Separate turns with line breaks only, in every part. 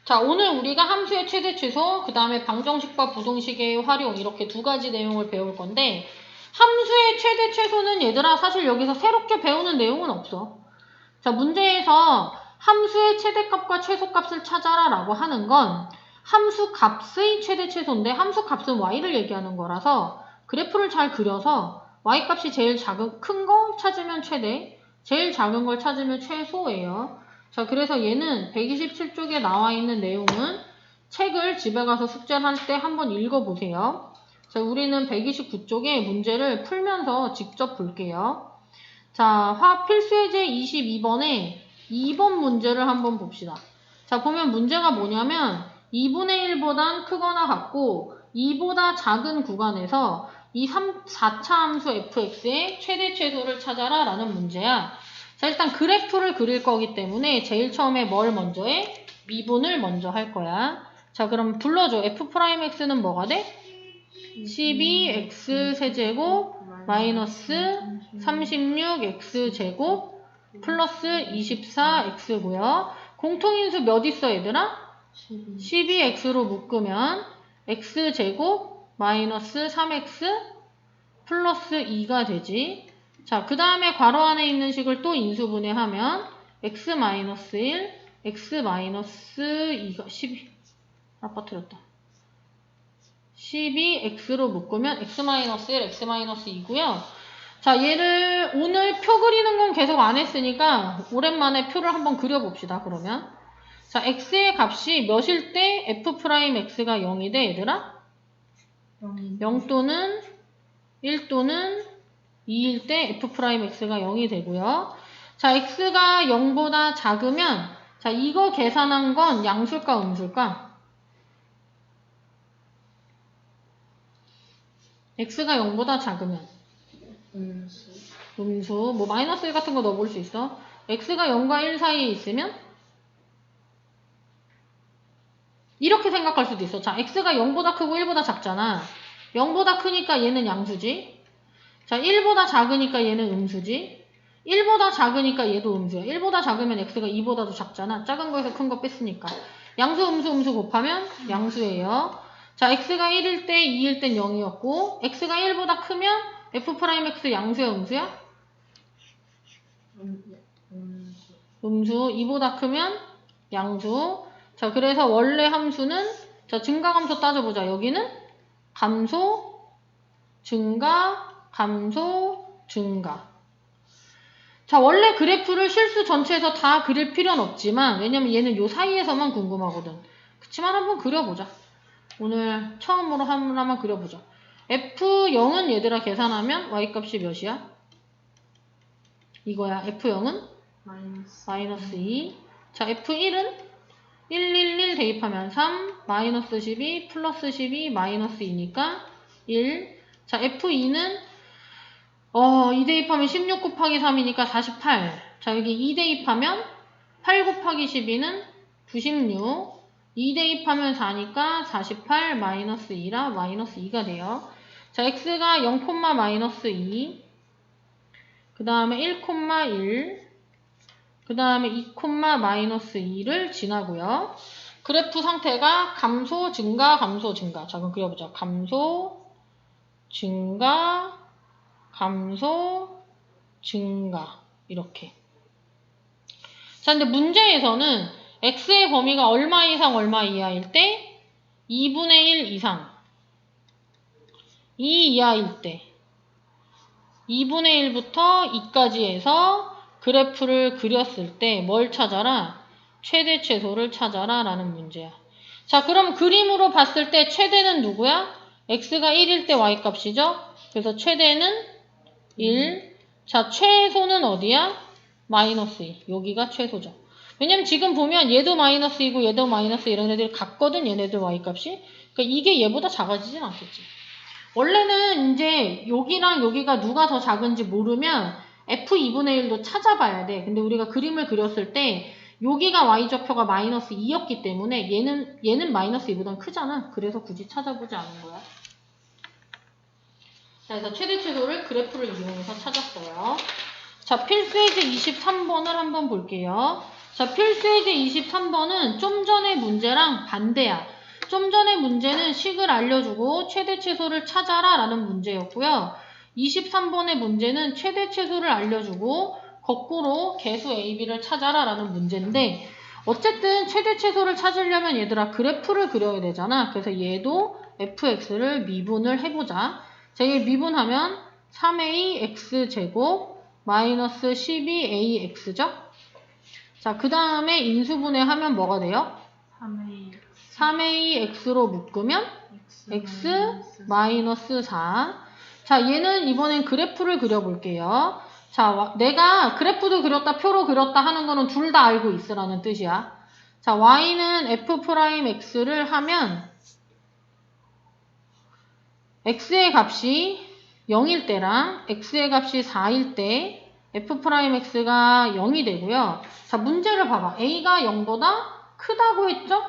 자, 오늘 우리가 함수의 최대 최소, 그 다음에 방정식과 부등식의 활용 이렇게 두 가지 내용을 배울 건데 함수의 최대 최소는 얘들아 사실 여기서 새롭게 배우는 내용은 없어. 자, 문제에서 함수의 최대값과 최소값을 찾아라 라고 하는 건 함수 값의 최대 최소인데 함수 값은 y를 얘기하는 거라서 그래프를 잘 그려서 y값이 제일 큰 거 찾으면 최대, 제일 작은 걸 찾으면 최소예요. 자, 그래서 얘는 127쪽에 나와 있는 내용은 책을 집에 가서 숙제를 할 때 한번 읽어보세요. 자, 우리는 129쪽에 문제를 풀면서 직접 볼게요. 자, 필수예제 22번에 2번 문제를 한번 봅시다. 자, 보면 문제가 뭐냐면 2분의 1보단 크거나 같고 2보다 작은 구간에서 이 4차 함수 fx의 최대 최소를 찾아라 라는 문제야. 자, 일단 그래프를 그릴 거기 때문에 제일 처음에 뭘 먼저 해? 미분을 먼저 할 거야. 자, 그럼 불러줘. f'x는 뭐가 돼? 12x 세제곱 마이너스 36x제곱 플러스 24x고요. 공통인수 몇 있어 얘들아? 12x로 묶으면 x제곱 마이너스 3x 플러스 2가 되지. 자, 그 다음에 괄호 안에 있는 식을 또 인수분해하면 x 마이너스 1, x 마이너스 2가 12. 빠뜨렸다. 12x로 묶으면 x-1, x-2고요. 자, 얘를 오늘 표 그리는 건 계속 안 했으니까 오랜만에 표를 한번 그려봅시다. 그러면 자, x의 값이 몇일 때 f'x가 0이 돼 얘들아? 0 또는 1 또는 2일 때 f'x가 0이 되고요. 자, x가 0보다 작으면 자, 이거 계산한 건 양수일까 음수일까? x가 0보다 작으면 음수. 뭐 마이너스 1 같은 거 넣어볼 수 있어. x가 0과 1 사이에 있으면 이렇게 생각할 수도 있어. 자, x가 0보다 크고 1보다 작잖아. 0보다 크니까 얘는 양수지. 자, 1보다 작으니까 얘는 음수지. 1보다 작으니까 얘도 음수야. 1보다 작으면 x가 2보다도 작잖아. 작은 거에서 큰 거 뺐으니까. 양수, 음수 곱하면 양수예요. 자, x가 1일 때 2일 땐 0이었고 x가 1보다 크면 f'x 양수야, 음수야? 음수. 2보다 크면 양수. 자, 그래서 원래 함수는 자, 증가감소 따져보자. 여기는 감소, 증가, 감소, 증가. 자, 원래 그래프를 실수 전체에서 다 그릴 필요는 없지만 왜냐면 얘는 요 사이에서만 궁금하거든. 그치만 한번 그려보자. 오늘 처음으로 하나만 그려보자. F0은 얘들아 계산하면 Y값이 몇이야? 이거야. F0은? 마이너스 2. 자, F1은 111 대입하면 3, 마이너스 12, 플러스 12, 마이너스 2니까 1. 자, F2는 2 대입하면 16 곱하기 3이니까 48. 자, 여기 2 대입하면 8 곱하기 12는 96. 2 대입하면 4니까 48 마이너스 2라 마이너스 2가 돼요. 자, x가 0, 마이너스 2. 그 다음에 1, 1. 그 다음에 2, 마이너스 2를 지나고요. 그래프 상태가 감소, 증가, 감소, 증가. 자, 그럼 그려보자. 감소, 증가, 감소, 증가. 이렇게. 자, 근데 문제에서는 x의 범위가 얼마 이상 얼마 이하일 때 2분의 1 이상 2 이하일 때 2분의 1부터 2까지 해서 그래프를 그렸을 때 뭘 찾아라? 최대 최소를 찾아라 라는 문제야. 자, 그럼 그림으로 봤을 때 최대는 누구야? x가 1일 때 y값이죠? 그래서 최대는 1. 자, 최소는 어디야? 마이너스 2. 여기가 최소죠. 왜냐면 지금 보면 얘도 마이너스 2고 얘도 마이너스 이런 애들이 같거든. 얘네들 y값이. 그러니까 이게 얘보다 작아지진 않겠지. 원래는 이제 여기랑 여기가 누가 더 작은지 모르면 f2분의 1도 찾아봐야 돼. 근데 우리가 그림을 그렸을 때 여기가 y좌표가 마이너스 2였기 때문에 얘는 마이너스 2보다 크잖아. 그래서 굳이 찾아보지 않은 거야. 자, 그래서 최대 최소를 그래프를 이용해서 찾았어요. 자, 필수예제 23번을 한번 볼게요. 자, 필수예제 23번은 좀 전의 문제랑 반대야. 좀 전의 문제는 식을 알려주고 최대 최소를 찾아라 라는 문제였고요. 23번의 문제는 최대 최소를 알려주고 거꾸로 개수 A, B를 찾아라 라는 문제인데 어쨌든 최대 최소를 찾으려면 얘들아 그래프를 그려야 되잖아. 그래서 얘도 fx를 미분을 해보자. 자, 얘 미분하면 3ax제곱 마이너스 12ax죠? 자, 그 다음에 인수분해하면 뭐가 돼요? 3ax로 묶으면 x 마이너스 4. 자, 얘는 이번엔 그래프를 그려볼게요. 자, 내가 그래프도 그렸다, 표로 그렸다 하는 거는 둘 다 알고 있으라는 뜻이야. 자, y는 f'x를 하면 x의 값이 0일 때랑 x의 값이 4일 때 f'x가 0이 되고요. 자, 문제를 봐봐. a가 0보다 크다고 했죠?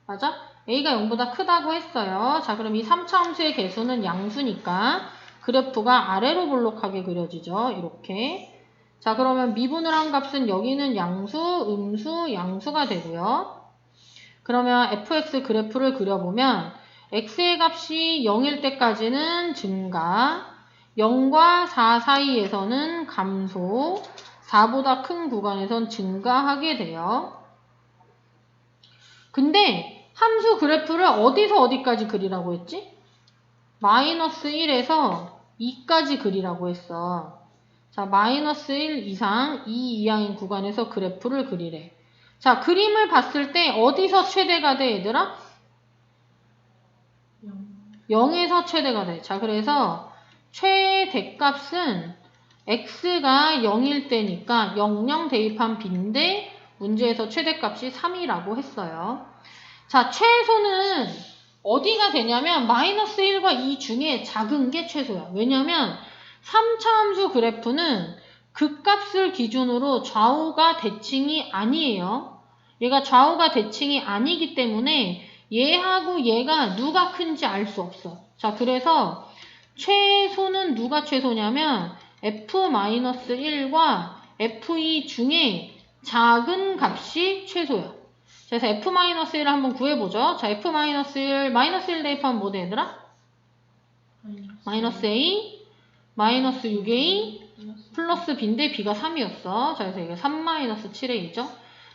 맞아? a가 0보다 크다고 했어요. 자, 그럼 이 3차 함수의 개수는 양수니까 그래프가 아래로 볼록하게 그려지죠. 이렇게. 자, 그러면 미분을 한 값은 여기는 양수, 음수, 양수가 되고요. 그러면 fx 그래프를 그려보면 x의 값이 0일 때까지는 증가, 0과 4 사이에서는 감소, 4보다 큰 구간에선 증가하게 돼요. 근데 함수 그래프를 어디서 어디까지 그리라고 했지? 마이너스 1에서 2까지 그리라고 했어. 자, 마이너스 1 이상, 2 이하인 구간에서 그래프를 그리래. 자, 그림을 봤을 때 어디서 최대가 돼, 얘들아? 0에서 최대가 돼. 자, 그래서 최대값은 x가 0일 때니까 00 대입한 b인데 문제에서 최대값이 3이라고 했어요. 자, 최소는 어디가 되냐면 마이너스 1과 2 중에 작은 게 최소야. 왜냐면 3차 함수 그래프는 극값을 기준으로 좌우가 대칭이 아니에요. 얘가 좌우가 대칭이 아니기 때문에 얘하고 얘가 누가 큰지 알 수 없어. 자, 그래서 최소는 누가 최소냐면 f-1과 f2 중에 작은 값이 최소야. 그래서 f-1을 한번 구해보죠. 자, f-1, 마이너스 1 대입하면 뭐 돼, 얘들아? 마이너스 a, 마이너스 6a, 플러스 b인데 b가 3이었어. 자, 그래서 이게 3-7a죠.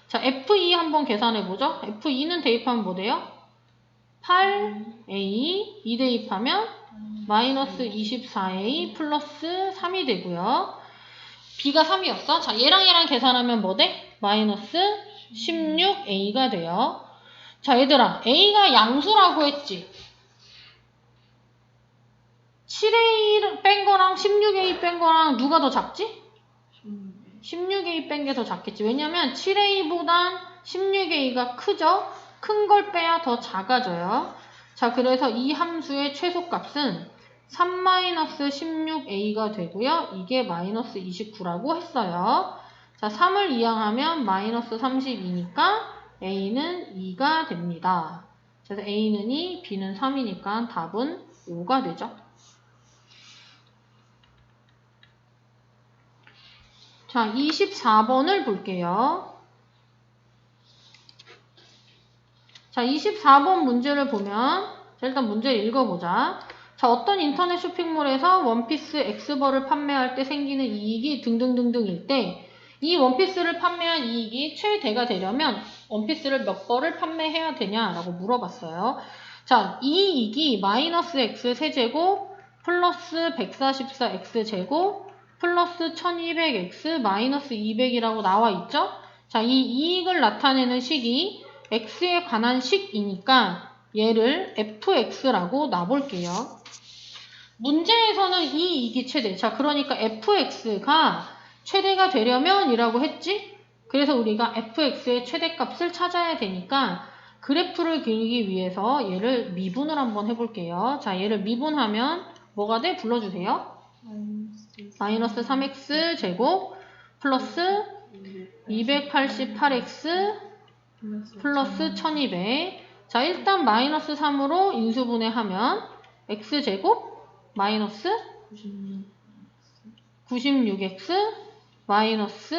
자, f2 한번 계산해보죠. f2는 대입하면 뭐 돼요? 8a, 2 대입하면 마이너스 24a 플러스 3이 되고요. b가 3이었어. 자, 얘랑 계산하면 뭐 돼? 마이너스 16a가 돼요. 자, 얘들아, a가 양수라고 했지. 7a 뺀 거랑 16a 뺀 거랑 누가 더 작지? 16a 뺀 게 더 작겠지. 왜냐면 7a보단 16a가 크죠? 큰 걸 빼야 더 작아져요. 자, 그래서 이 함수의 최소값은 3-16a가 되고요. 이게 마이너스 29라고 했어요. 자, 3을 이항하면 마이너스 32니까 a는 2가 됩니다. 그래서 a는 2, b는 3이니까 답은 5가 되죠. 자, 24번을 볼게요. 자, 24번 문제를 보면 자, 일단 문제를 읽어보자. 자, 어떤 인터넷 쇼핑몰에서 원피스 X벌을 판매할 때 생기는 이익이 등등등등일 때 이 원피스를 판매한 이익이 최대가 되려면 원피스를 몇 벌을 판매해야 되냐라고 물어봤어요. 자, 이 이익이 마이너스 X 세제곱 플러스 144X 제곱 플러스 1200X 마이너스 200이라고 나와 있죠? 자, 이 이익을 나타내는 식이 x에 관한 식이니까 얘를 fx라고 놔볼게요. 문제에서는 이 이익이 최대. 자, 그러니까 fx가 최대가 되려면 이라고 했지? 그래서 우리가 fx의 최대값을 찾아야 되니까 그래프를 그리기 위해서 얘를 미분을 한번 해볼게요. 자, 얘를 미분하면 뭐가 돼? 불러주세요. 마이너스 3x 제곱 플러스 288x 플러스 1200. 자, 일단 마이너스 3으로 인수분해하면 x제곱 마이너스 96x 마이너스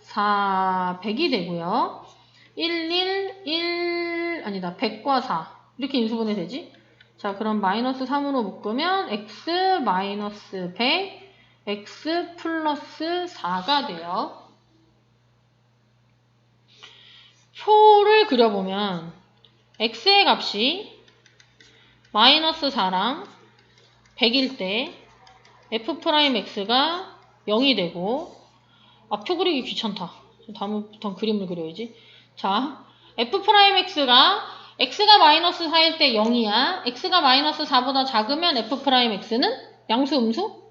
4, 100이 되고요. 1, 1, 1, 아니다. 100과 4. 이렇게 인수분해 되지? 자, 그럼 마이너스 3으로 묶으면 x 마이너스 100, x 플러스 4가 돼요. 표를 그려보면 x의 값이 마이너스 4랑 100일 때 f'x가 0이 되고, 표 그리기 귀찮다. 다음부터는 그림을 그려야지. 자, f'x가 x가 마이너스 4일 때 0이야. x가 마이너스 4보다 작으면 f'x는 양수, 음수?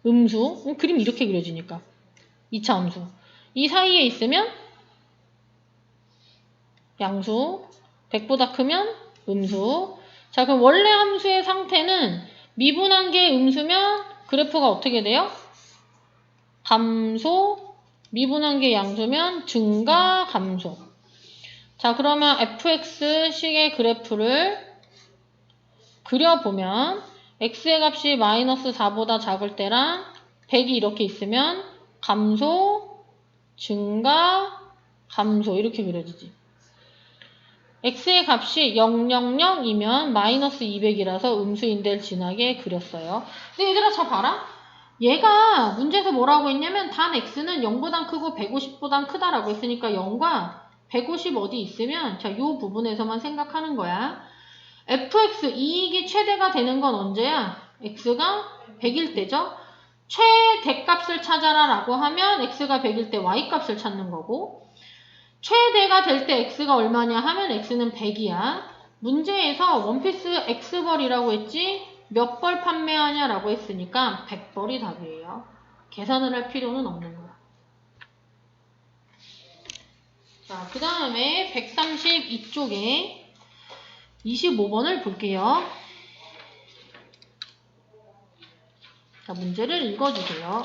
음수. 그림 이렇게 그려지니까. 2차 함수. 이 사이에 있으면 양수. 100보다 크면 음수. 자, 그럼 원래 함수의 상태는 미분한 게 음수면 그래프가 어떻게 돼요? 감소. 미분한 게 양수면 증가, 감소. 자, 그러면 fx식의 그래프를 그려보면 x의 값이 마이너스 4보다 작을 때랑 100이 이렇게 있으면 감소, 증가, 감소 이렇게 그려지지. x의 값이 000이면 마이너스 200이라서 음수인데를 진하게 그렸어요. 근데 얘들아 잘 봐라. 얘가 문제에서 뭐라고 했냐면 단 x는 0보단 크고 150보단 크다라고 했으니까 0과 150 어디 있으면 자, 요 부분에서만 생각하는 거야. fx 이익이 최대가 되는 건 언제야? x가 100일 때죠. 최대값을 찾아라 라고 하면 x가 100일 때 y값을 찾는 거고, 최대가 될 때 x가 얼마냐 하면 x는 100이야. 문제에서 원피스 x벌이라고 했지 몇 벌 판매하냐라고 했으니까 100벌이 답이에요. 계산을 할 필요는 없는 거야. 자, 그 다음에 132쪽에 25번을 볼게요. 자, 문제를 읽어주세요.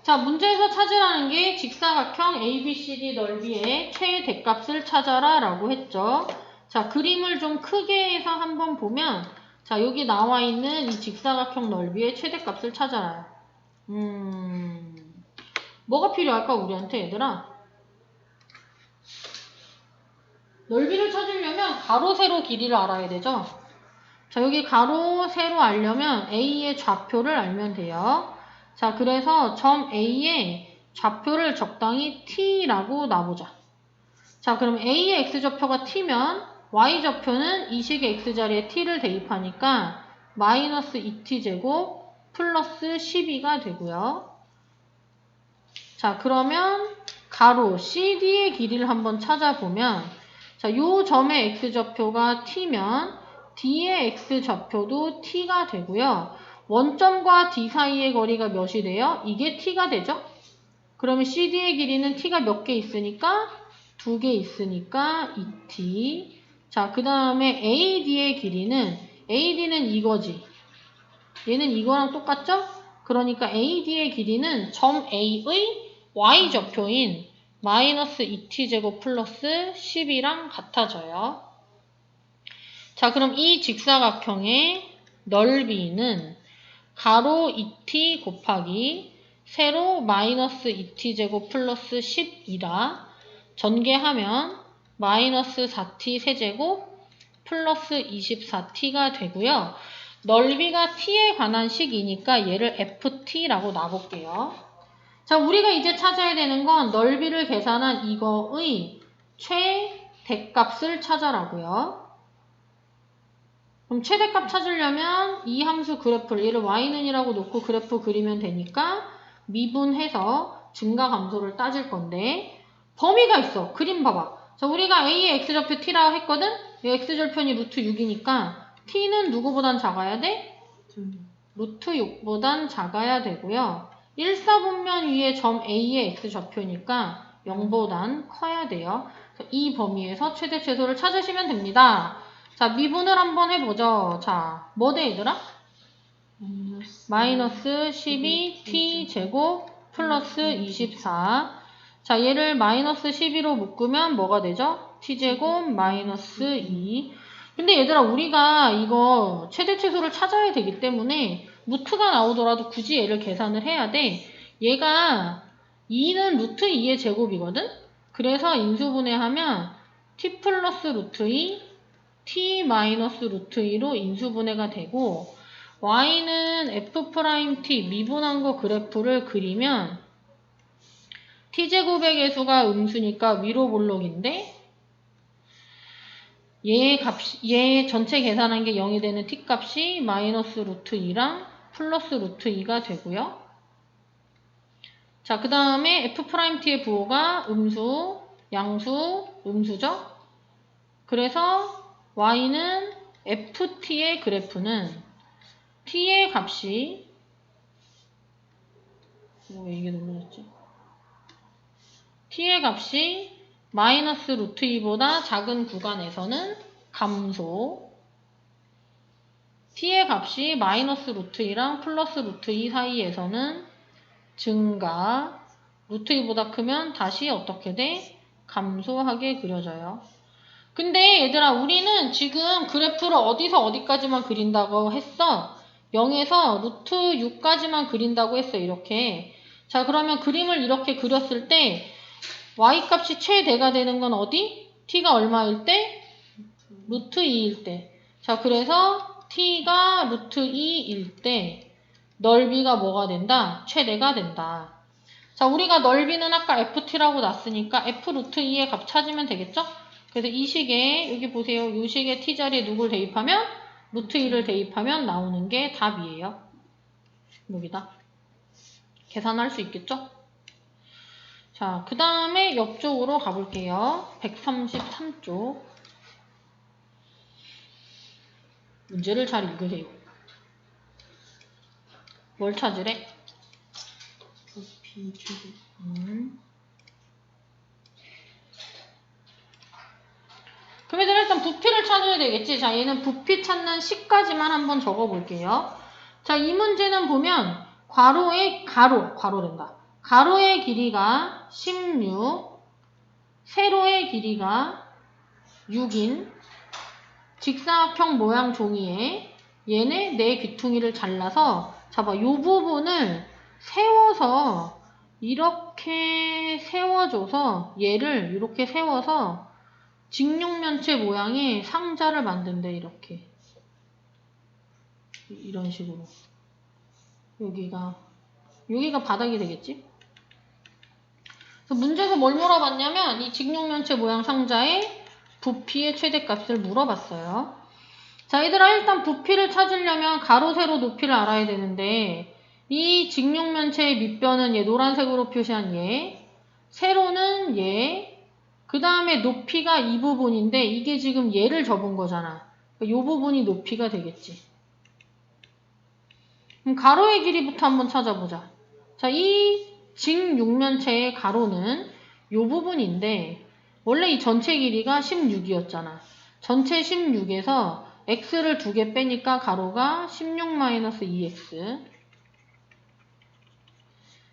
자, 문제에서 찾으라는 게 직사각형 ABCD 넓이의 최대값을 찾아라 라고 했죠. 자, 그림을 좀 크게 해서 한번 보면 자, 여기 나와 있는 이 직사각형 넓이의 최대값을 찾아라. 뭐가 필요할까 우리한테 얘들아? 넓이를 찾으려면 가로, 세로 길이를 알아야 되죠. 자, 여기 가로, 세로 알려면 A의 좌표를 알면 돼요. 자, 그래서 점 A의 좌표를 적당히 T라고 놔보자. 자, 그럼 A의 X좌표가 T면 Y좌표는 이 식의 X자리에 T를 대입하니까 마이너스 2T제곱 플러스 12가 되고요. 자, 그러면 가로 CD의 길이를 한번 찾아보면 자, 요 점의 X좌표가 T면 D의 X좌표도 T가 되고요. 원점과 D 사이의 거리가 몇이 돼요? 이게 T가 되죠? 그러면 CD의 길이는 T가 몇 개 있으니까? 2개 있으니까 2T. 자, 그 다음에 AD의 길이는 AD는 이거지. 얘는 이거랑 똑같죠? 그러니까 AD의 길이는 점 A의 Y좌표인 마이너스 2T제곱 플러스 10이랑 같아져요. 자, 그럼 이 직사각형의 넓이는 가로 2t 곱하기 세로 마이너스 2t제곱 플러스 10이라 전개하면 마이너스 4t 세제곱 플러스 24t가 되고요. 넓이가 t에 관한 식이니까 얘를 ft라고 놔볼게요. 자, 우리가 이제 찾아야 되는 건 넓이를 계산한 이거의 최대값을 찾아라고요. 그럼 최대값 찾으려면 이 함수 그래프를 얘를 y는이라고 놓고 그래프 그리면 되니까 미분해서 증가 감소를 따질 건데 범위가 있어. 그림 봐봐. 자, 우리가 A의 X좌표 T라고 했거든? 이 X절편이 루트 6이니까 T는 누구보단 작아야 돼? 루트 6보단 작아야 되고요. 1사분면 위에 점 A의 X좌표니까 0보단 커야 돼요. 이 범위에서 최대 최소를 찾으시면 됩니다. 자, 미분을 한번 해보죠. 자, 뭐 돼, 얘들아? 마이너스 12t 제곱 플러스 24. 자, 얘를 마이너스 12로 묶으면 뭐가 되죠? t제곱 마이너스 2. 근데 얘들아 우리가 이거 최대 최소를 찾아야 되기 때문에 루트가 나오더라도 굳이 얘를 계산을 해야 돼. 얘가 2는 루트 2의 제곱이거든? 그래서 인수분해하면 t 플러스 루트 2, t 마이너스 루트 2로 인수분해가 되고 y는 f't 미분한 거 그래프를 그리면 t제곱의 개수가 음수니까 위로 볼록인데 얘 전체 계산한 게 0이 되는 t 값이 마이너스 루트 2랑 플러스 루트 2가 되고요. 자, 그 다음에 f't의 부호가 음수, 양수, 음수죠? 그래서 y는 ft의 그래프는 t의 값이 왜 이게 눌러졌지? t의 값이 마이너스 루트 2보다 작은 구간에서는 감소, t의 값이 마이너스 루트 2랑 플러스 루트 2 사이에서는 증가, 루트 2보다 크면 다시 어떻게 돼? 감소하게 그려져요. 근데 얘들아 우리는 지금 그래프를 어디서 어디까지만 그린다고 했어. 0에서 루트 6까지만 그린다고 했어. 이렇게. 자 그러면 그림을 이렇게 그렸을 때 y값이 최대가 되는 건 어디? t가 얼마일 때? 루트 2일 때. 자 그래서 t가 루트 2일 때 넓이가 뭐가 된다? 최대가 된다. 자 우리가 넓이는 아까 ft라고 놨으니까 f 루트 2의 값 찾으면 되겠죠? 그래서 이 식에 여기 보세요. 이 식에 t 자리에 누굴 대입하면? 루트 2를 대입하면 나오는 게 답이에요. 여기다. 계산할 수 있겠죠? 자, 그 다음에 옆쪽으로 가볼게요. 133쪽. 문제를 잘 읽으세요. 뭘 찾으래? 부피 최대. 그럼 일단 부피를 찾아야 되겠지. 자, 얘는 부피 찾는 식까지만 한번 적어볼게요. 자, 이 문제는 보면 가로된다. 가로의 길이가 16, 세로의 길이가 6인 직사각형 모양 종이에 얘네 네 귀퉁이를 잘라서 이 부분을 세워서 이렇게 세워줘서 얘를 이렇게 세워서 직육면체 모양의 상자를 만든대. 이렇게 이런 식으로 여기가 바닥이 되겠지? 그래서 문제에서 뭘 물어봤냐면 이 직육면체 모양 상자의 부피의 최대값을 물어봤어요. 자 얘들아 일단 부피를 찾으려면 가로 세로 높이를 알아야 되는데 이 직육면체의 밑변은 얘 노란색으로 표시한 얘, 세로는 얘, 그 다음에 높이가 이 부분인데 이게 지금 얘를 접은 거잖아. 이 부분이 높이가 되겠지. 그럼 가로의 길이부터 한번 찾아보자. 자, 이 직육면체의 가로는 이 부분인데 원래 이 전체 길이가 16이었잖아. 전체 16에서 x를 2개 빼니까 가로가 16-2x.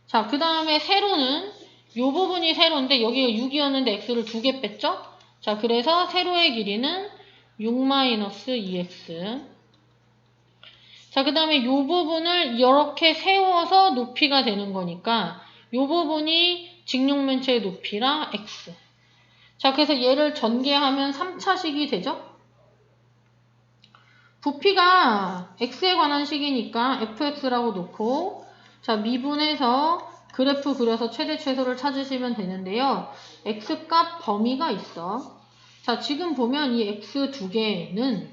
자, 그 다음에 세로는 이 부분이 세로인데 여기가 6이었는데 x를 2개 뺐죠? 자, 그래서 세로의 길이는 6-2x. 자, 그 다음에 이 부분을 이렇게 세워서 높이가 되는 거니까 이 부분이 직육면체의 높이랑 x. 자, 그래서 얘를 전개하면 3차식이 되죠? 부피가 x에 관한 식이니까 fx라고 놓고 자, 미분해서 그래프 그려서 최대 최소를 찾으시면 되는데요. x값 범위가 있어. 자, 지금 보면 이 x 두 개는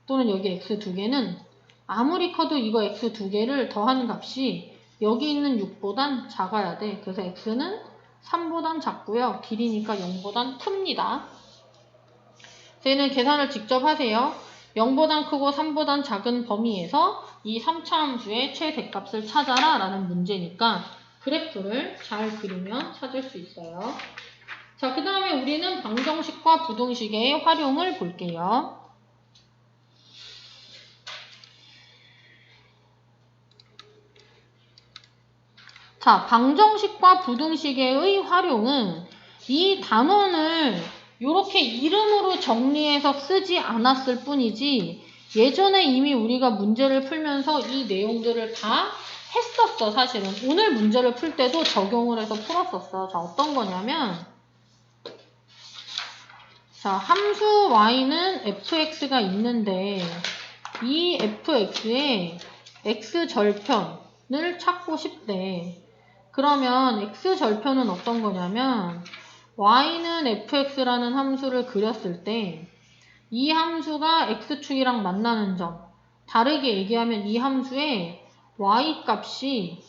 또는 여기 x 두 개는 아무리 커도 이거 x 두 개를 더한 값이 여기 있는 6보단 작아야 돼. 그래서 x는 3보단 작고요. 길이니까 0보단 큽니다. 얘는 계산을 직접 하세요. 0보단 크고 3보단 작은 범위에서 이 3차 함수의 최대값을 찾아라 라는 문제니까 그래프를 잘 그리면 찾을 수 있어요. 자, 그 다음에 우리는 방정식과 부등식의 활용을 볼게요. 자, 방정식과 부등식의 활용은 이 단원을 이렇게 이름으로 정리해서 쓰지 않았을 뿐이지 예전에 이미 우리가 문제를 풀면서 이 내용들을 다 했었어. 사실은 오늘 문제를 풀 때도 적용을 해서 풀었었어. 자, 어떤 거냐면 자, 함수 y는 fx가 있는데 이 fx의 x절편을 찾고 싶대. 그러면 x절편은 어떤 거냐면 y는 fx라는 함수를 그렸을 때 이 함수가 x축이랑 만나는 점, 다르게 얘기하면 이 함수의 y값이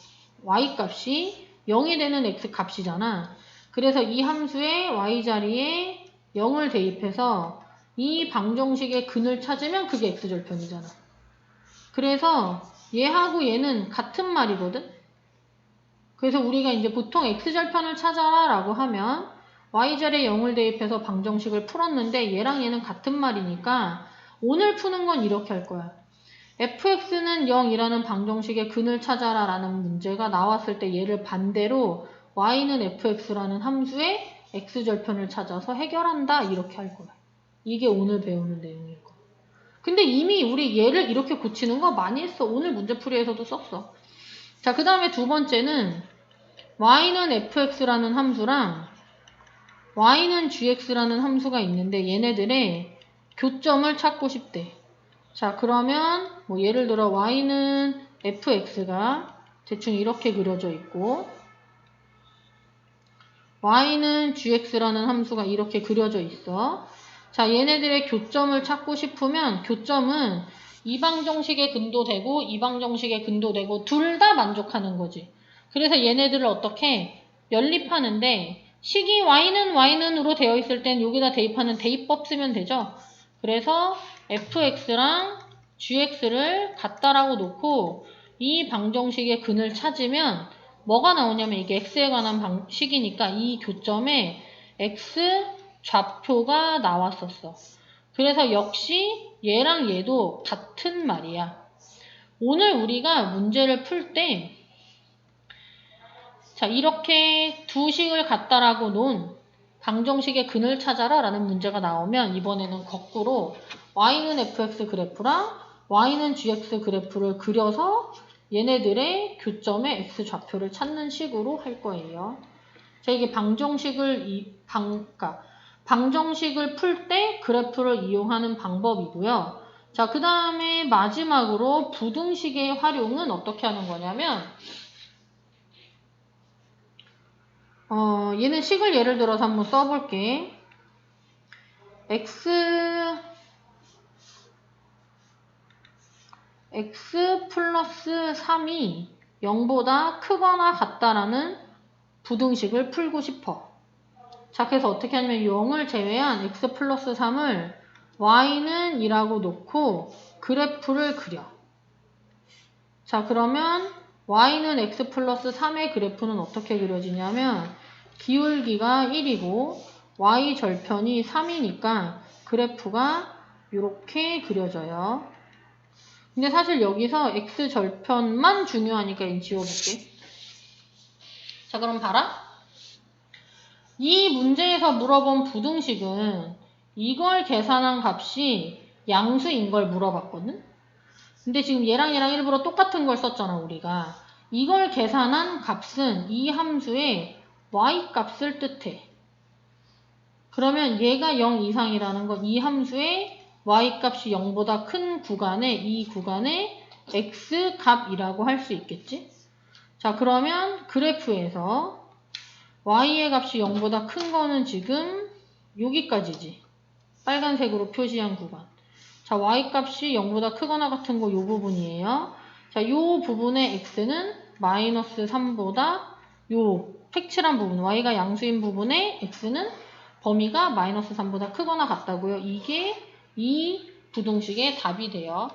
0이 되는 x값이잖아. 그래서 이 함수의 y자리에 0을 대입해서 이 방정식의 근을 찾으면 그게 x절편이잖아. 그래서 얘하고 얘는 같은 말이거든. 그래서 우리가 이제 보통 x절편을 찾아라 라고 하면 y자리에 0을 대입해서 방정식을 풀었는데 얘랑 얘는 같은 말이니까 오늘 푸는 건 이렇게 할 거야. fx는 0이라는 방정식의 근을 찾아라 라는 문제가 나왔을 때 얘를 반대로 y는 fx라는 함수의 x절편을 찾아서 해결한다 이렇게 할 거야. 이게 오늘 배우는 내용일 거야. 근데 이미 우리 얘를 이렇게 고치는 거 많이 했어. 오늘 문제풀이에서도 썼어. 자, 그 다음에 두 번째는 y는 fx라는 함수랑 y는 gx라는 함수가 있는데 얘네들의 교점을 찾고 싶대. 자, 그러면 뭐 예를 들어 y는 fx가 대충 이렇게 그려져 있고 y는 gx라는 함수가 이렇게 그려져 있어. 자, 얘네들의 교점을 찾고 싶으면 교점은 이 방정식의 근도 되고 이 방정식의 근도 되고 둘 다 만족하는 거지. 그래서 얘네들을 어떻게 연립하는데 식이 y는으로 되어 있을 땐 여기다 대입하는 대입법 쓰면 되죠. 그래서 fx랑 gx를 같다라고 놓고 이 방정식의 근을 찾으면 뭐가 나오냐면 이게 x에 관한 식이니까 이 교점에 x 좌표가 나왔었어. 그래서 역시 얘랑 얘도 같은 말이야. 오늘 우리가 문제를 풀 때 자, 이렇게 두 식을 갖다라고 놓은 방정식의 근을 찾아라 라는 문제가 나오면 이번에는 거꾸로 y는 fx 그래프랑 y는 gx 그래프를 그려서 얘네들의 교점의 x 좌표를 찾는 식으로 할 거예요. 자, 이게 방정식을 풀 때 그래프를 이용하는 방법이고요. 자, 그 다음에 마지막으로 부등식의 활용은 어떻게 하는 거냐면 얘는 식을 예를 들어서 한번 써볼게. x 플러스 3이 0보다 크거나 같다라는 부등식을 풀고 싶어. 자, 그래서 어떻게 하냐면 0을 제외한 x 플러스 3을 y는 2라고 놓고 그래프를 그려. 자, 그러면 y는 x 플러스 3의 그래프는 어떻게 그려지냐면 기울기가 1이고 y 절편이 3이니까 그래프가 이렇게 그려져요. 근데 사실 여기서 x 절편만 중요하니까 이거 지워볼게. 자, 그럼 봐라. 이 문제에서 물어본 부등식은 이걸 계산한 값이 양수인 걸 물어봤거든? 근데 지금 얘랑 일부러 똑같은 걸 썼잖아, 우리가. 이걸 계산한 값은 이 함수의 y값을 뜻해. 그러면 얘가 0 이상이라는 건 이 함수의 y값이 0보다 큰 구간에 이 구간의 x값이라고 할 수 있겠지? 자, 그러면 그래프에서 y의 값이 0보다 큰 거는 지금 여기까지지. 빨간색으로 표시한 구간. 자, y값이 0보다 크거나 같은 거 이 부분이에요. 자, 이 부분의 x는 마이너스 3보다 이 팩칠한 부분, y가 양수인 부분의 x는 범위가 마이너스 3보다 크거나 같다고요. 이게 이 부등식의 답이 돼요.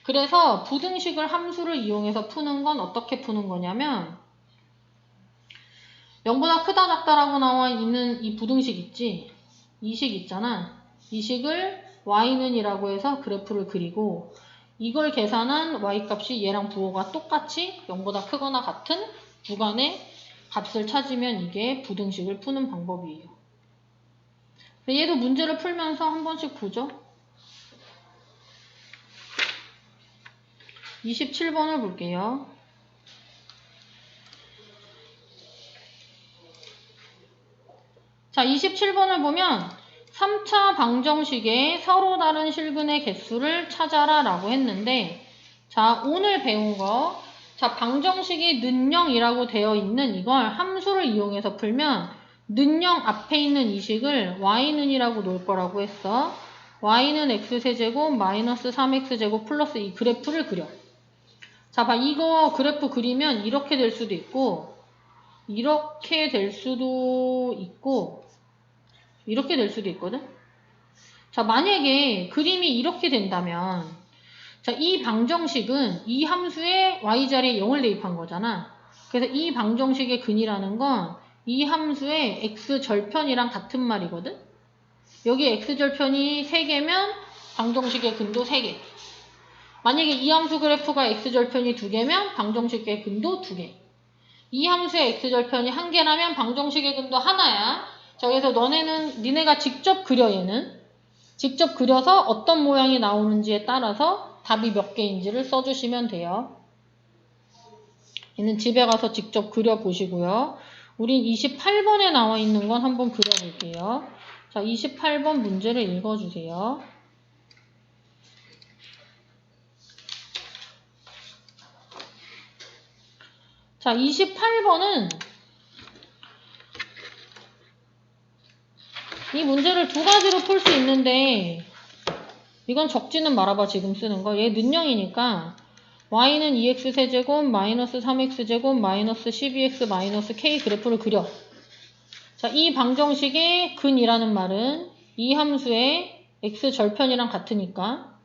그래서 부등식을 함수를 이용해서 푸는 건 어떻게 푸는 거냐면 0보다 크다 작다라고 나와 있는 이 부등식 있지? 이 식 있잖아. 이 식을 y는 이라고 해서 그래프를 그리고 이걸 계산한 y값이 얘랑 부호가 똑같이 0보다 크거나 같은 구간의 값을 찾으면 이게 부등식을 푸는 방법이에요. 얘도 문제를 풀면서 한 번씩 보죠. 27번을 볼게요. 자, 27번을 보면 3차 방정식에 서로 다른 실근의 개수를 찾아라 라고 했는데, 자, 오늘 배운 거, 자, 방정식이 는영이라고 되어 있는 이걸 함수를 이용해서 풀면 는영 앞에 있는 이 식을 y는이라고 놓을 거라고 했어. y는 x세제곱 마이너스 3x제곱 플러스 이 그래프를 그려. 자, 봐, 이거 그래프 그리면 이렇게 될 수도 있고, 이렇게 될 수도 있고, 이렇게 될 수도 있거든? 자, 만약에 그림이 이렇게 된다면, 자, 이 방정식은 이 함수의 y자리에 0을 대입한 거잖아. 그래서 이 방정식의 근이라는 건 이 함수의 x절편이랑 같은 말이거든? 여기 x절편이 3개면 방정식의 근도 3개. 만약에 이 함수 그래프가 x절편이 2개면 방정식의 근도 2개. 이 함수의 x절편이 1개라면 방정식의 근도 하나야. 자, 그래서 니네가 직접 그려, 얘는. 직접 그려서 어떤 모양이 나오는지에 따라서 답이 몇 개인지를 써주시면 돼요. 얘는 집에 가서 직접 그려보시고요. 우린 28번에 나와 있는 건 한번 그려볼게요. 자, 28번 문제를 읽어주세요. 자, 28번은 이 문제를 두 가지로 풀 수 있는데, 이건 적지는 말아봐, 지금 쓰는 거. 얘 는영이니까 y는 2x세제곱 마이너스 3x제곱 마이너스 12x 마이너스 k 그래프를 그려. 자, 이 방정식의 근이라는 말은 이 함수의 x절편이랑 같으니까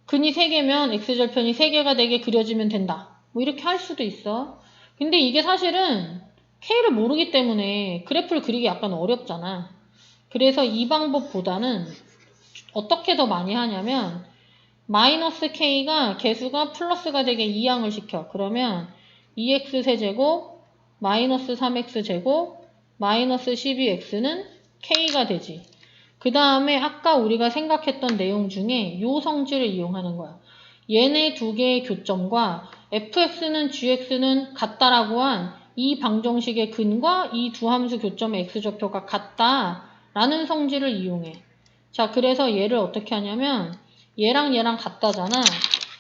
근이 3개면 x절편이 3개가 되게 그려지면 된다. 뭐 이렇게 할 수도 있어. 근데 이게 사실은 k를 모르기 때문에 그래프를 그리기 약간 어렵잖아. 그래서 이 방법보다는 어떻게 더 많이 하냐면 마이너스 k가 개수가 플러스가 되게 이항을 시켜. 그러면 2x세제곱 마이너스 3x제곱 마이너스 12x는 k가 되지. 그 다음에 아까 우리가 생각했던 내용 중에 요 성질을 이용하는 거야. 얘네 두 개의 교점과 fx는 gx는 같다라고 한 이 방정식의 근과 이 두 함수 교점의 x좌표가 같다라는 성질을 이용해. 자, 그래서 얘를 어떻게 하냐면 얘랑 얘랑 같다잖아.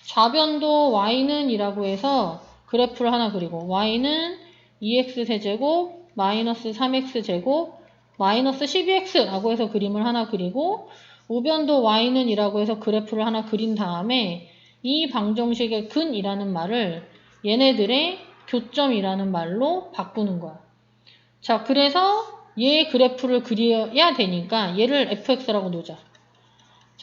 좌변도 y는 이라고 해서 그래프를 하나 그리고 y는 2x세제곱 마이너스 3x제곱 마이너스 12x라고 해서 그림을 하나 그리고 우변도 y는 이라고 해서 그래프를 하나 그린 다음에 이 방정식의 근이라는 말을 얘네들의 교점이라는 말로 바꾸는 거야. 자, 그래서 얘 그래프를 그려야 되니까 얘를 fx라고 놓자.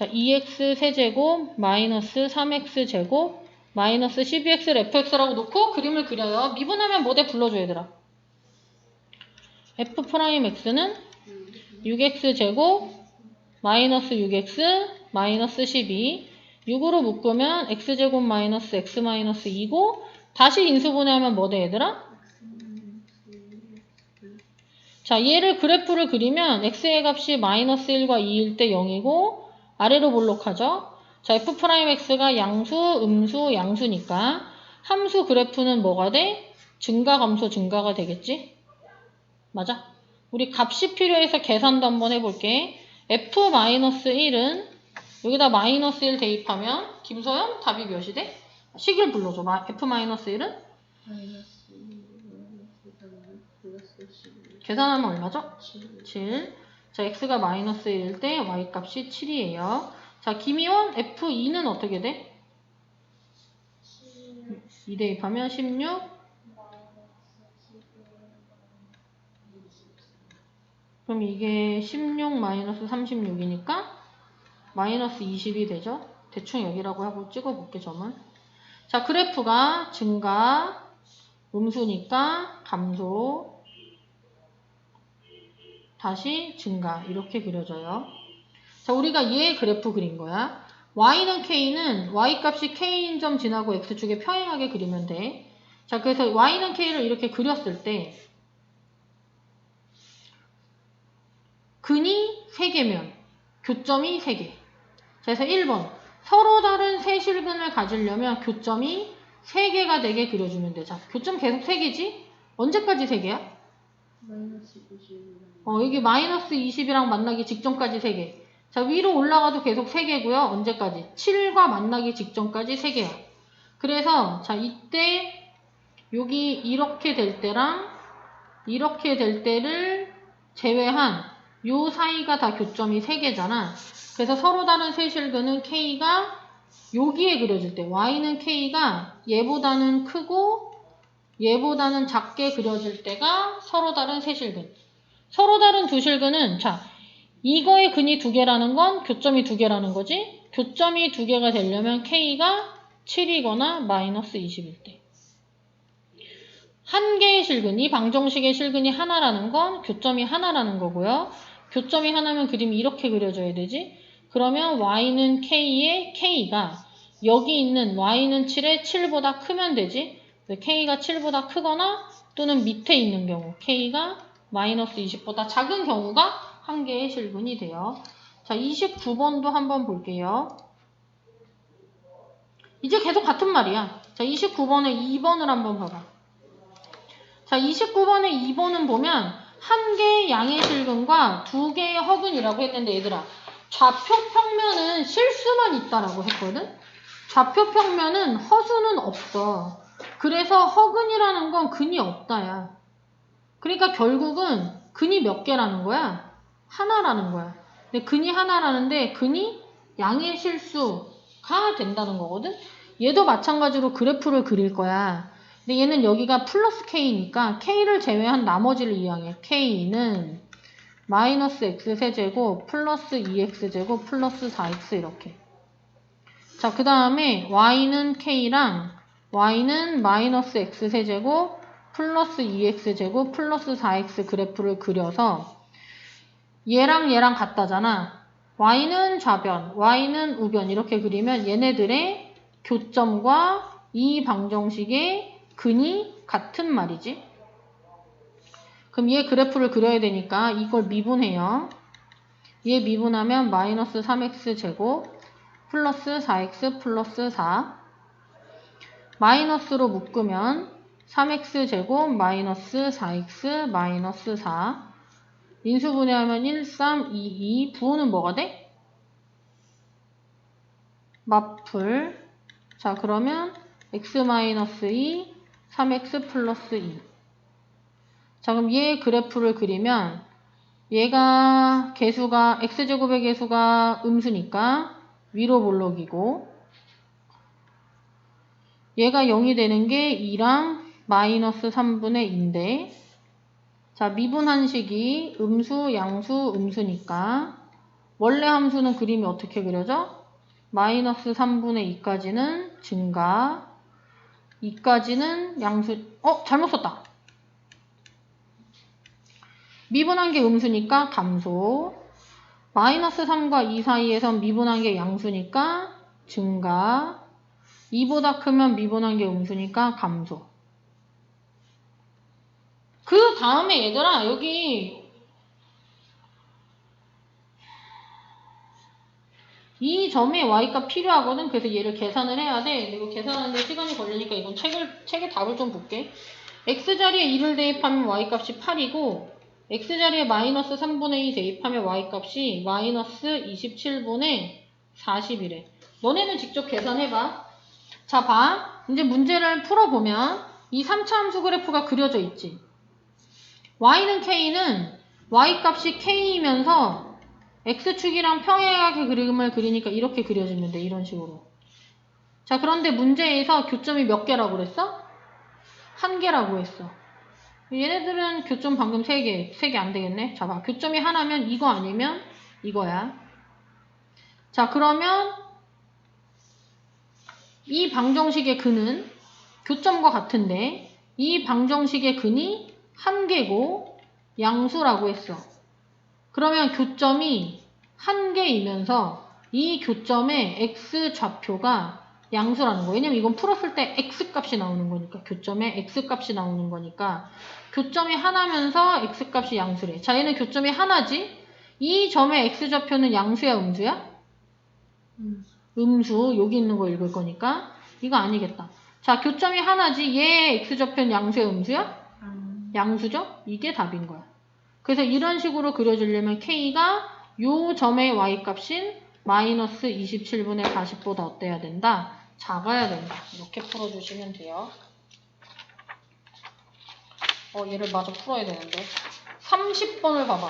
자, 2x세제곱 마이너스 3x제곱 마이너스 12x를 fx라고 놓고 그림을 그려요. 미분하면 뭐 돼? 불러줘, 얘들아. f'x는 6x제곱 마이너스 6x 마이너스 12 6으로 묶으면 x제곱 마이너스 x 마이너스 2고 다시 인수분해하면 뭐 돼, 얘들아? 자, 얘를 그래프를 그리면 x의 값이 마이너스 1과 2일 때 0이고 아래로 볼록하죠? 자, f'x가 양수, 음수, 양수니까 함수 그래프는 뭐가 돼? 증가, 감소, 증가가 되겠지? 맞아? 우리 값이 필요해서 계산도 한번 해볼게. f-1은 여기다 마이너스 1 대입하면 김소연 답이 몇이 돼? 식을 불러줘. f-1은? 계산하면 얼마죠? 7. 자, x가 마이너스 1일 때 y값이 7이에요. 자, 김희원 f2는 어떻게 돼? 2 대입하면 16. 그럼 이게 16 마이너스 36이니까 마이너스 20이 되죠? 대충 여기라고 하고 찍어볼게, 점은. 자, 그래프가 증가, 음수니까 감소, 다시 증가 이렇게 그려져요. 자, 우리가 얘 그래프 그린 거야. y는 k는 y값이 k인 점 지나고 x축에 평행하게 그리면 돼. 자, 그래서 y는 k를 이렇게 그렸을 때 근이 3개면 교점이 3개. 그래서 1번 서로 다른 세 실근을 가지려면 교점이 3개가 되게 그려주면 돼. 자, 교점 계속 3개지? 언제까지 3개야?
마이너스 20.
여기 마이너스 20이랑 만나기 직전까지 3개. 자, 위로 올라가도 계속 3개고요. 언제까지? 7과 만나기 직전까지 3개야. 그래서 자, 이때 여기 이렇게 될 때랑 이렇게 될 때를 제외한 요 사이가 다 교점이 3개잖아. 그래서 서로 다른 세 실근은 K가 여기에 그려질 때 Y는 K가 얘보다는 크고 얘보다는 작게 그려질 때가 서로 다른 세 실근. 서로 다른 두 실근은 자, 이거의 근이 2개라는 건 교점이 2개라는 거지. 교점이 2개가 되려면 K가 7이거나 마이너스 20일 때. 한 개의 실근, 이 방정식의 실근이 하나라는 건 교점이 하나라는 거고요. 교점이 하나면 그림이 이렇게 그려져야 되지. 그러면 Y는 K의 K가 여기 있는 Y는 7에 7보다 크면 되지. K가 7보다 크거나 또는 밑에 있는 경우 K가 마이너스 20보다 작은 경우가 한 개의 실근이 돼요. 자, 29번도 한번 볼게요. 이제 계속 같은 말이야. 자, 29번에 2번을 한번 봐봐. 자, 29번에 2번은 보면 한 개의 양의 실근과 2개의 허근이라고 했는데 얘들아, 좌표 평면은 실수만 있다라고 했거든? 좌표 평면은 허수는 없어. 그래서 허근이라는 건 근이 없다야. 그러니까 결국은 근이 몇 개라는 거야? 하나라는 거야. 근데 근이 하나라는데 근이 양의 실수가 된다는 거거든? 얘도 마찬가지로 그래프를 그릴 거야. 근데 얘는 여기가 플러스 K니까 K를 제외한 나머지를 이용해. K는 마이너스 X세제곱 플러스 2X제곱 플러스 4X 이렇게. 자, 그 다음에 Y는 K랑 Y는 마이너스 X세제곱 플러스 2X제곱 플러스 4X 그래프를 그려서 얘랑 얘랑 같다잖아. Y는 좌변, Y는 우변 이렇게 그리면 얘네들의 교점과 이 방정식의 근이 같은 말이지. 그럼 얘 그래프를 그려야 되니까 이걸 미분해요. 얘 미분하면 마이너스 3x제곱 플러스 4x 플러스 4 마이너스로 묶으면 3x제곱 마이너스 4x 마이너스 4 인수분해하면 1, 3, 2, 2 부호는 뭐가 돼? 맞풀. 자, 그러면 x-2 3x 플러스 2. 자, 그럼 얘 그래프를 그리면 얘가 개수가 x제곱의 개수가 음수니까 위로 볼록이고 얘가 0이 되는 게 2랑 마이너스 3분의 2인데 자, 미분한식이 음수, 양수, 음수니까 원래 함수는 그림이 어떻게 그려져? 마이너스 3분의 2까지는 증가 2까지는 양수 잘못 썼다. 미분한 게 음수니까 감소 마이너스 3과 2 사이에선 미분한 게 양수니까 증가 2보다 크면 미분한 게 음수니까 감소. 그 다음에 얘들아 여기 이 점에 y값 필요하거든. 그래서 얘를 계산을 해야 돼. 근데 이거 계산하는데 시간이 걸리니까 이건 책에 답을 좀 볼게. x자리에 2를 대입하면 y값이 8이고 x자리에 마이너스 3분의 2 대입하면 y값이 마이너스 27분의 40이래. 너네는 직접 계산해봐. 자, 봐. 이제 문제를 풀어보면 이 3차 함수 그래프가 그려져 있지. y는 k는 y값이 k이면서 x축이랑 평행하게 그림을 그리니까 이렇게 그려지면 돼. 이런 식으로. 자, 그런데 문제에서 교점이 몇 개라고 그랬어? 1개라고 했어. 얘네들은 교점 방금 3개 안 되겠네. 자, 봐. 교점이 하나면 이거 아니면 이거야. 자, 그러면 이 방정식의 근은 교점과 같은데 이 방정식의 근이 1개고 양수라고 했어. 그러면 교점이 1개이면서 이 교점의 x좌표가 양수라는 거예요. 왜냐면 이건 풀었을 때 x값이 나오는 거니까 교점에 x값이 나오는 거니까 교점이 하나면서 x값이 양수래. 자, 얘는 교점이 하나지? 이 점의 x좌표는 양수야, 음수야? 음수. 여기 있는 거 읽을 거니까. 이거 아니겠다. 자, 교점이 하나지. 얘 x좌표는 양수야, 음수야? 양수죠? 이게 답인 거야. 그래서 이런 식으로 그려주려면 k가 요 점의 y값인 마이너스 27분의 40보다 어때야 된다? 작아야 된다. 이렇게 풀어주시면 돼요. 얘를 마저 풀어야 되는데. 30번을 봐봐.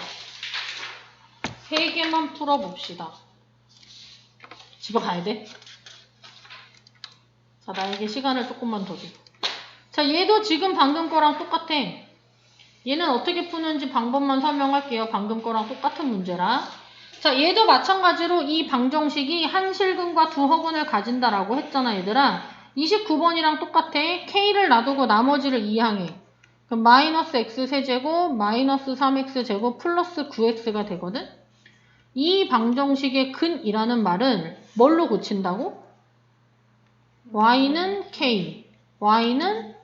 3개만 풀어봅시다. 집에 가야 돼? 자, 나에게 시간을 조금만 더 줘. 자, 얘도 지금 방금 거랑 똑같아. 얘는 어떻게 푸는지 방법만 설명할게요. 방금 거랑 똑같은 문제라. 자, 얘도 마찬가지로 이 방정식이 한 실근과 두 허근을 가진다라고 했잖아, 얘들아. 29번이랑 똑같아. k를 놔두고 나머지를 이항해. 그럼 마이너스 x 세제곱, 마이너스 3x 제곱, 플러스 9x가 되거든? 이 방정식의 근이라는 말은 뭘로 고친다고? y는 k, y는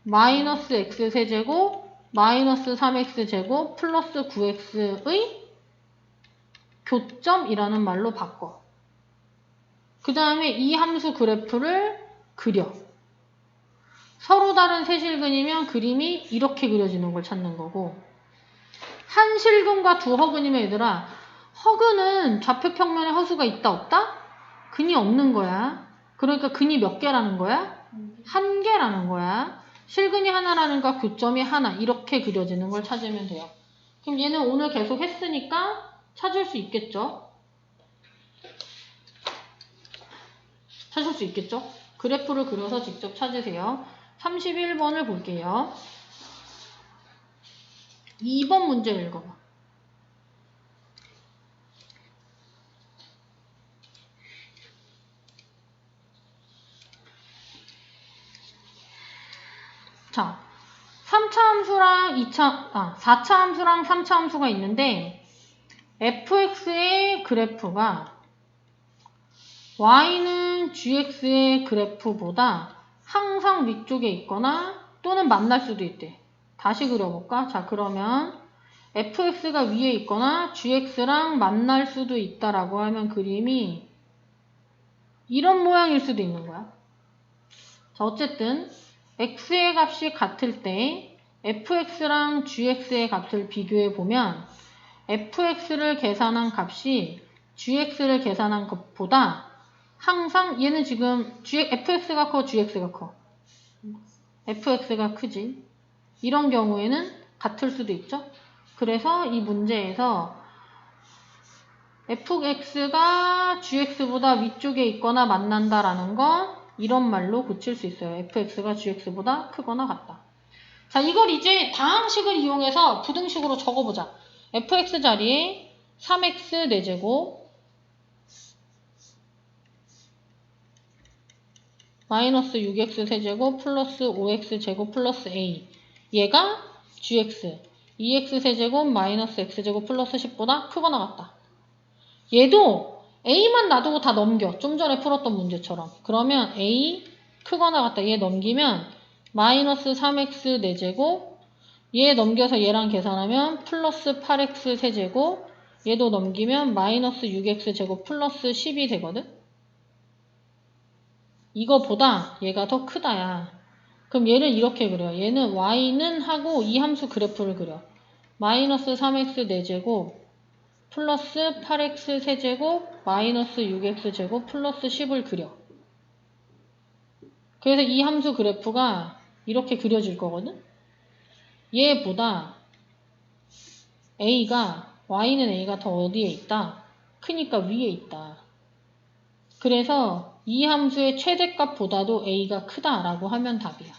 마이너스 x 세제곱, 마이너스 3x 제곱, 플러스 9x의 교점이라는 말로 바꿔. 그 다음에 이 함수 그래프를 그려. 서로 다른 세실근이면 그림이 이렇게 그려지는 걸 찾는 거고, 한 실근과 두 허근이면 얘들아, 허근은 좌표 평면에 허수가 있다 없다? 근이 없는 거야. 그러니까 근이 몇 개라는 거야? 한 개라는 거야. 실근이 하나라는 거, 교점이 하나. 이렇게 그려지는 걸 찾으면 돼요. 그럼 얘는 오늘 계속 했으니까 찾을 수 있겠죠? 찾을 수 있겠죠? 그래프를 그려서 직접 찾으세요. 31번을 볼게요. 2번 문제 읽어봐. 자, 4차 함수랑 3차 함수가 있는데 fx의 그래프가 y는 gx의 그래프보다 항상 위쪽에 있거나 또는 만날 수도 있대. 다시 그려볼까? 자, 그러면 fx가 위에 있거나 gx랑 만날 수도 있다라고 하면 그림이 이런 모양일 수도 있는 거야. 자, 어쨌든 x의 값이 같을 때 fx랑 gx의 값을 비교해 보면 fx를 계산한 값이 gx를 계산한 것보다 항상 얘는 지금 fx가 커, gx가 커? fx가 크지. 이런 경우에는 같을 수도 있죠. 그래서 이 문제에서 fx가 gx보다 위쪽에 있거나 만난다라는 건 이런 말로 고칠 수 있어요. fx가 gx보다 크거나 같다. 자, 이걸 이제 다항식을 이용해서 부등식으로 적어보자. fx 자리에 3x 4제곱 마이너스 6x 세제곱 플러스 5x 제곱 플러스 a. 얘가 gx. 2x 세제곱 마이너스 x제곱 플러스 10보다 크거나 같다. 얘도 a만 놔두고 다 넘겨. 좀 전에 풀었던 문제처럼. 그러면 a 크거나 같다. 얘 넘기면 마이너스 3x 4제곱 얘 넘겨서 얘랑 계산하면 플러스 8x 세제곱 얘도 넘기면 마이너스 6x 제곱 플러스 10이 되거든. 이거보다 얘가 더 크다야. 그럼 얘를 이렇게 그려. 얘는 y는 하고 이 함수 그래프를 그려. 마이너스 3x 4제곱 플러스 8x 세제곱 마이너스 6x 제곱 플러스 10을 그려. 그래서 이 함수 그래프가 이렇게 그려질 거거든. 얘보다 y는 a가 더 어디에 있다? 크니까 위에 있다. 그래서 이 함수의 최대값보다도 a가 크다라고 하면 답이야.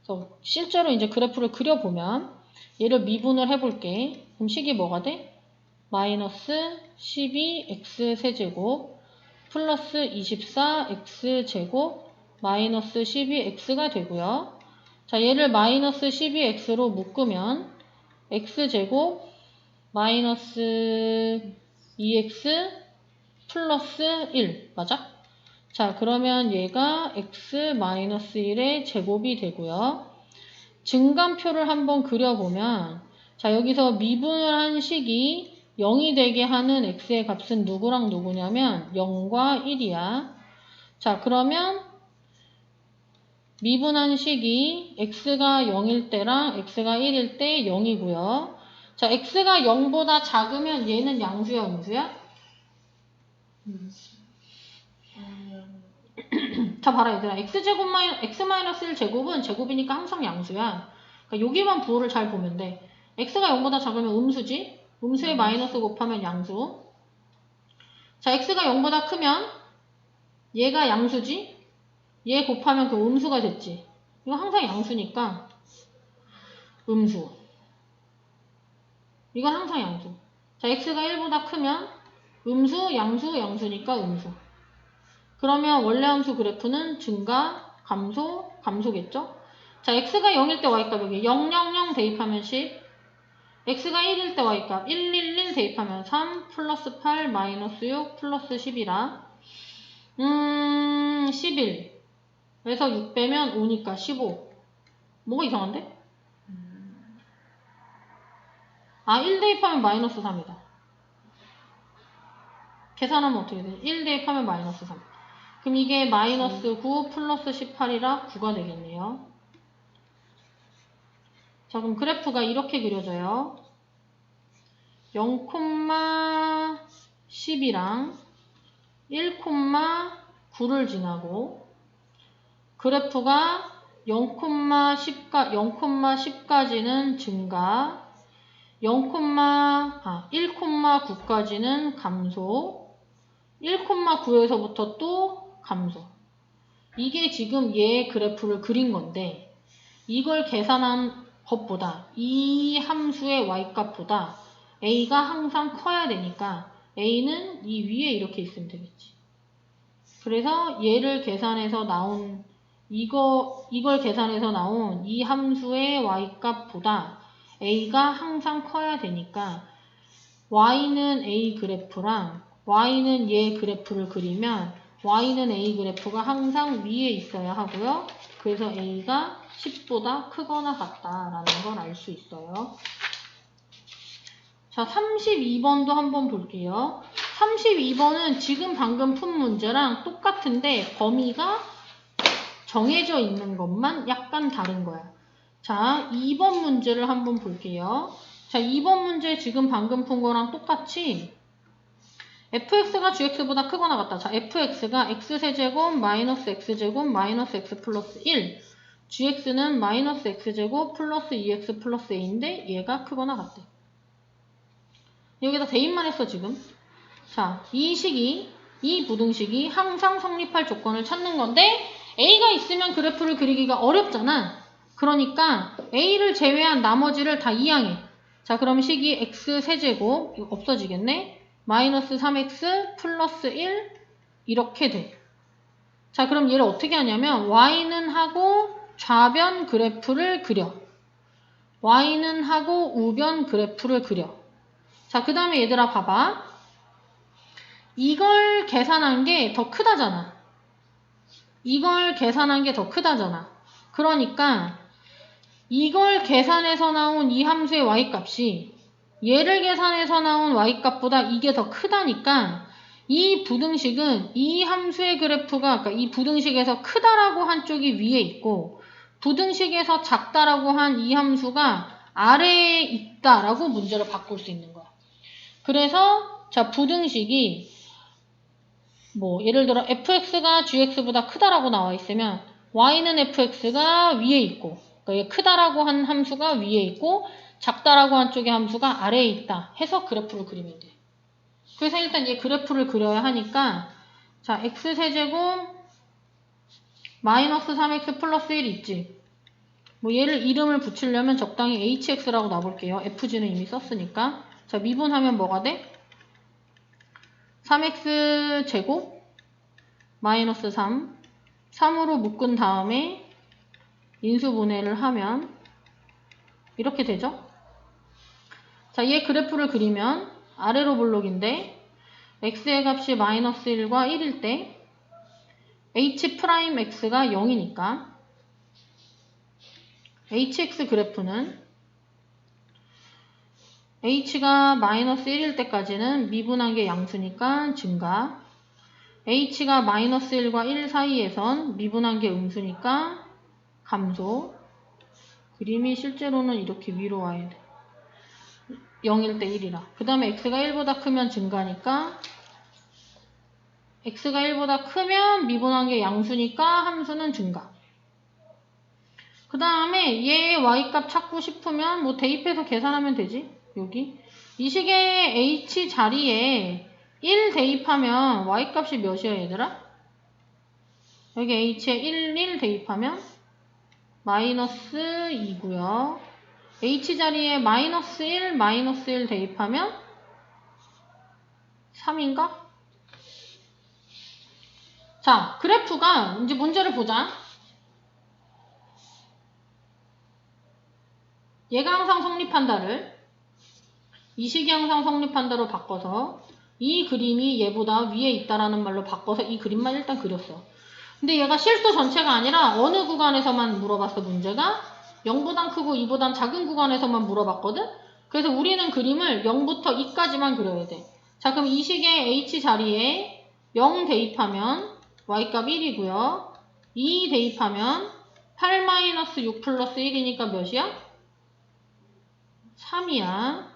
그래서 실제로 이제 그래프를 그려보면 얘를 미분을 해볼게. 그럼 식이 뭐가 돼? 마이너스 12x 세제곱 플러스 24x 제곱 마이너스 12x가 되고요. 자, 얘를 마이너스 12x로 묶으면 x제곱 마이너스 2x 플러스 1 맞아? 자, 그러면 얘가 x-1의 제곱이 되고요. 증간표를 한번 그려보면 자, 여기서 미분을 한 식이 0이 되게 하는 x의 값은 누구랑 누구냐면 0과 1이야. 자, 그러면 미분한 식이 x가 0일 때랑 x가 1일 때 0이고요. 자, x가 0보다 작으면 얘는 양수야, 음수야? 자, 봐라 얘들아. x제곱 x-1 제곱은 제곱이니까 항상 양수야. 그러니까 여기만 부호를 잘 보면 돼. x가 0보다 작으면 음수지? 음수에 마이너스 곱하면 양수. 자, x가 0보다 크면 얘가 양수지? 얘 곱하면 그 음수가 됐지. 이거 항상 양수니까 음수. 이건 항상 양수. 자, x가 1보다 크면 음수, 양수, 양수니까 음수. 그러면 원래 함수 그래프는 증가, 감소, 감소겠죠? 자, x가 0일 때 y값 여기 0, 0, 0 대입하면 10. x가 1일 때 y값 1, 1, 1 대입하면 3, 플러스 8, 마이너스 6, 플러스 10이라. 11. 그래서 6 빼면 5니까 15. 뭐가 이상한데? 1 대입하면 마이너스 3이다. 계산하면 어떻게 돼? 1 대입하면 마이너스 3. 그럼 이게 마이너스 9 플러스 18이라 9가 되겠네요. 자, 그럼 그래프가 이렇게 그려져요. 0,10이랑 1,9를 지나고 그래프가 0,10까지는 증가, 1,9까지는 감소, 1,9에서부터 또 감소. 이게 지금 얘 그래프를 그린 건데 이걸 계산한 것보다 이 함수의 y값보다 a가 항상 커야 되니까 a는 이 위에 이렇게 있으면 되겠지. 그래서 얘를 계산해서 나온 이걸 계산해서 나온 이 함수의 y값보다 a가 항상 커야 되니까 y는 a 그래프랑 y는 얘 그래프를 그리면 y는 a 그래프가 항상 위에 있어야 하고요. 그래서 a가 10보다 크거나 같다라는 걸 알 수 있어요. 자, 32번도 한번 볼게요. 32번은 지금 방금 푼 문제랑 똑같은데 범위가 정해져 있는 것만 약간 다른 거야. 자, 2번 문제를 한번 볼게요. 자, 2번 문제 지금 방금 푼 거랑 똑같이 fx가 gx보다 크거나 같다. 자, fx가 x세제곱 마이너스 x제곱 마이너스 x 플러스 1 gx는 마이너스 x제곱 플러스 2x 플러스 a인데 얘가 크거나 같대. 여기다 대입만 했어 지금. 자, 이 부등식이 항상 성립할 조건을 찾는 건데 a가 있으면 그래프를 그리기가 어렵잖아. 그러니까 a를 제외한 나머지를 다 이항해. 자, 그럼 식이 x세제곱 이거 없어지겠네. 마이너스 3x 플러스 1 이렇게 돼. 자, 그럼 얘를 어떻게 하냐면 y는 하고 좌변 그래프를 그려. y는 하고 우변 그래프를 그려. 자, 그 다음에 얘들아 봐봐. 이걸 계산한 게 더 크다잖아. 이걸 계산한 게 더 크다잖아. 그러니까 이걸 계산해서 나온 이 함수의 y값이 얘를 계산해서 나온 y값보다 이게 더 크다니까 이 부등식은 이 함수의 그래프가 그러니까 이 부등식에서 크다라고 한 쪽이 위에 있고 부등식에서 작다라고 한 이 함수가 아래에 있다라고 문제를 바꿀 수 있는 거야. 그래서 자, 부등식이 예를 들어 fx가 gx보다 크다라고 나와 있으면 y는 fx가 위에 있고 그러니까 크다라고 한 함수가 위에 있고 작다라고 한 쪽의 함수가 아래에 있다 해서 그래프를 그리면 돼. 그래서 일단 얘 그래프를 그려야 하니까 자, x세제곱 마이너스 3x 플러스 1 있지. 얘를 이름을 붙이려면 적당히 hx라고 놔볼게요. fg는 이미 썼으니까. 자, 미분하면 뭐가 돼? 3x 제곱 마이너스 3 3으로 묶은 다음에 인수분해를 하면 이렇게 되죠. 자, 얘 그래프를 그리면 아래로 볼록인데 x의 값이 마이너스 1과 1일 때 h'x가 0이니까 hx 그래프는 h가 마이너스 1일 때까지는 미분한 게 양수니까 증가. h가 마이너스 1과 1 사이에선 미분한 게 음수니까 감소. 그림이 실제로는 이렇게 위로 와야 돼. 0일 때 1이라. 그 다음에 x가 1보다 크면 증가니까 x가 1보다 크면 미분한 게 양수니까 함수는 증가. 그 다음에 얘 y값 찾고 싶으면 뭐 대입해서 계산하면 되지. 여기 이 식의 h 자리에 1 대입하면 y값이 몇이야 얘들아? 여기 h에 1 대입하면 마이너스 2고요. h 자리에 마이너스 1 대입하면 3인가? 자, 그래프가 이제 문제를 보자. 얘가 항상 성립한다를 이 식이 항상 성립한다로 바꿔서 이 그림이 얘보다 위에 있다라는 말로 바꿔서 이 그림만 일단 그렸어. 근데 얘가 실수 전체가 아니라 어느 구간에서만 물어봤어, 문제가. 0보단 크고 2보단 작은 구간에서만 물어봤거든? 그래서 우리는 그림을 0부터 2까지만 그려야 돼. 자, 그럼 이 식의 h 자리에 0 대입하면 y값 1이고요. 2 대입하면 8-6 플러스 1이니까 몇이야? 3이야.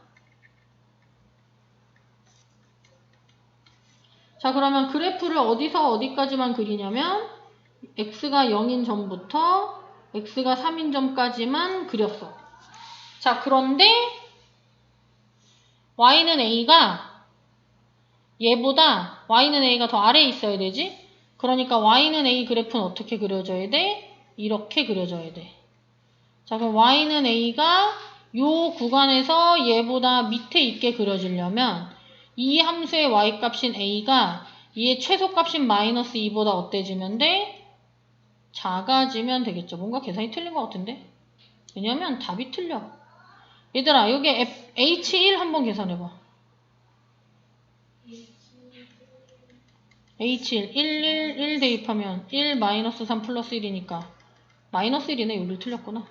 자, 그러면 그래프를 어디서 어디까지만 그리냐면 x가 0인 점부터 x가 3인 점까지만 그렸어. 자, 그런데 y는 a가 얘보다 y는 a가 더 아래에 있어야 되지? 그러니까 y는 a 그래프는 어떻게 그려져야 돼? 이렇게 그려져야 돼. 자, 그럼 y는 a가 요 구간에서 얘보다 밑에 있게 그려지려면 이 함수의 y값인 a가 얘의 최소값인 마이너스 2보다 어때지면 돼? 작아지면 되겠죠. 뭔가 계산이 틀린 것 같은데? 왜냐면 답이 틀려. 얘들아, 여기 h1 한번 계산해봐. h1, 1 대입하면 1 마이너스 3 플러스 1이니까 마이너스 1이네. 여기를 틀렸구나.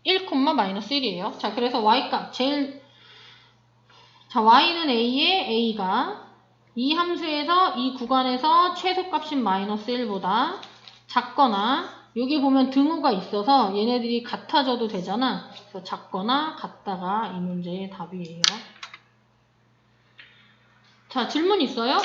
1, 마이너스 1이에요. 자, 그래서 y값 자, y는 a의 a가 이 함수에서 이 구간에서 최소값인 마이너스 1보다 작거나 여기 보면 등호가 있어서 얘네들이 같아져도 되잖아. 그래서 작거나 같다가 이 문제의 답이에요. 자, 질문 있어요?